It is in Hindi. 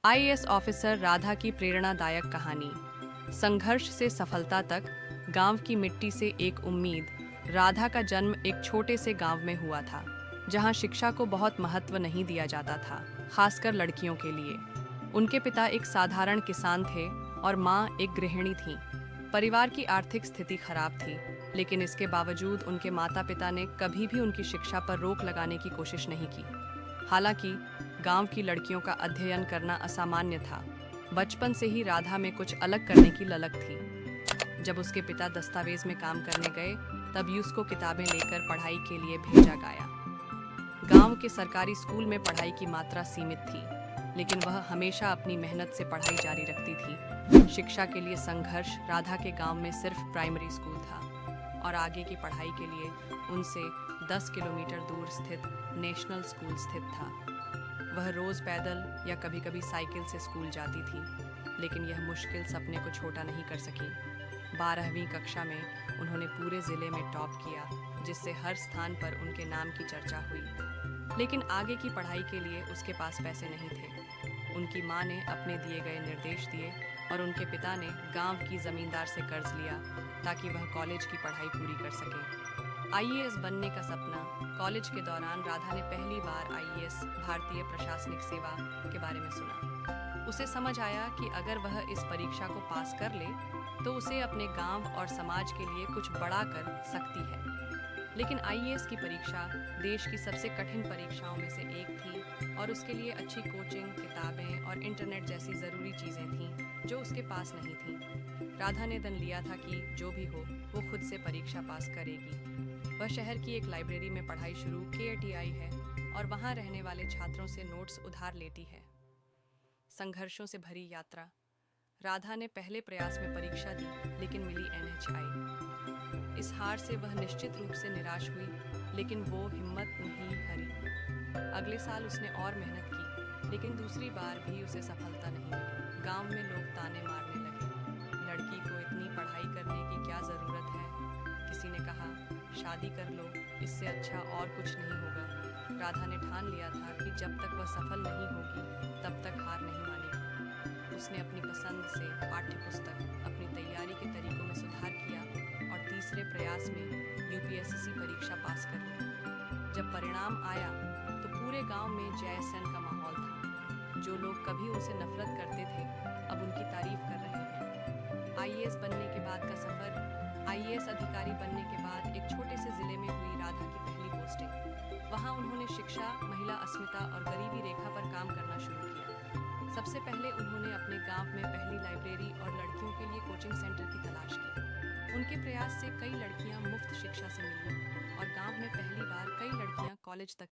आईएएस ऑफिसर राधा की प्रेरणादायक कहानी। संघर्ष से सफलता तक, गांव की मिट्टी से एक उम्मीद। राधा का जन्म एक छोटे से गांव में हुआ था, जहां शिक्षा को बहुत महत्व नहीं दिया जाता था, खासकर लड़कियों के लिए। उनके पिता एक साधारण किसान थे और माँ एक गृहिणी थीं। परिवार की आर्थिक स्थिति खराब थी, लेकिन इसके बावजूद उनके माता पिता ने कभी भी उनकी शिक्षा पर रोक लगाने की कोशिश नहीं की। हालांकि गांव की लड़कियों का अध्ययन करना असामान्य था। बचपन से ही राधा में कुछ अलग करने की ललक थी। जब उसके पिता दस्तावेज में काम करने गए, तभी उसको किताबें लेकर पढ़ाई के लिए भेजा गया। गांव के सरकारी स्कूल में पढ़ाई की मात्रा सीमित थी, लेकिन वह हमेशा अपनी मेहनत से पढ़ाई जारी रखती थी। शिक्षा के लिए संघर्ष। राधा के गांव में सिर्फ प्राइमरी स्कूल था और आगे की पढ़ाई के लिए उनसे 10 किलोमीटर दूर स्थित नेशनल स्कूल स्थित था। वह रोज पैदल या कभी-कभी साइकिल से स्कूल जाती थी, लेकिन यह मुश्किल सपने को छोटा नहीं कर सकी। 12वीं कक्षा में उन्होंने पूरे जिले में टॉप किया, जिससे हर स्थान पर उनके नाम की चर्चा हुई। लेकिन आगे की पढ़ाई के लिए उसके पास पैसे नहीं थे। उनकी मां ने अपने दिए गए निर्देश दिए और उनके पिता ने गांव की जमींदार से कर्ज लिया ताकि वह कॉलेज की पढ़ाई पूरी कर सके। आईएएस बनने का सपना। कॉलेज के दौरान राधा ने पहली बार आईएएस, भारतीय प्रशासनिक सेवा, के बारे में सुना। उसे समझ आया कि अगर वह इस परीक्षा को पास कर ले तो उसे अपने गांव और समाज के लिए कुछ बड़ा कर सकती है। लेकिन आईएएस की परीक्षा देश की सबसे कठिन परीक्षाओं में से एक थी और उसके लिए अच्छी कोचिंग, किताबें और इंटरनेट जैसी ज़रूरी चीज़ें थीं जो उसके पास नहीं थीं। राधा ने दन लिया था कि जो भी हो, वो खुद से परीक्षा पास करेगी। वह शहर की एक लाइब्रेरी में पढ़ाई शुरू KITI है और वहाँ रहने वाले छात्रों से नोट्स उधार लेती है। संघर्षों से भरी यात्रा। राधा ने पहले प्रयास में परीक्षा दी, लेकिन मिली NHI। इस हार से वह निश्चित रूप से निराश हुई, लेकिन वो हिम्मत नहीं हारी। अगले साल उसने और मेहनत की, लेकिन दूसरी बार भी उसे सफलता नहीं मिली। गांव में लोग ताने मारने लगे, लड़की को इतनी पढ़ाई करने की क्या ज़रूरत है। किसी ने कहा, शादी कर लो, इससे अच्छा और कुछ नहीं होगा। राधा ने ठान लिया था कि जब तक वह सफल नहीं होगी, तब तक हार नहीं मानेगी। उसने अपनी पसंद से पाठ्यपुस्तक, अपनी तैयारी के तरीकों में सुधार किया और तीसरे प्रयास में UPSC परीक्षा पास कर ली। जब परिणाम आया तो पूरे गांव में जयसन का माहौल था। जो लोग कभी उनसे नफरत करते थे, अब उनकी तारीफ कर रहे हैं। आईएएस बनने के बाद का सफर। आईएएस अधिकारी बनने के बाद एक छोटे से जिले में हुई राधा की पहली पोस्टिंग। वहां उन्होंने शिक्षा, महिला अस्मिता और गरीबी रेखा पर काम करना शुरू किया। सबसे पहले उन्होंने अपने गांव में पहली लाइब्रेरी और लड़कियों के लिए कोचिंग सेंटर की तलाश की। उनके प्रयास से कई लड़कियां मुफ्त शिक्षा से मिलीं और गांव में पहली बार कई लड़कियां कॉलेज तक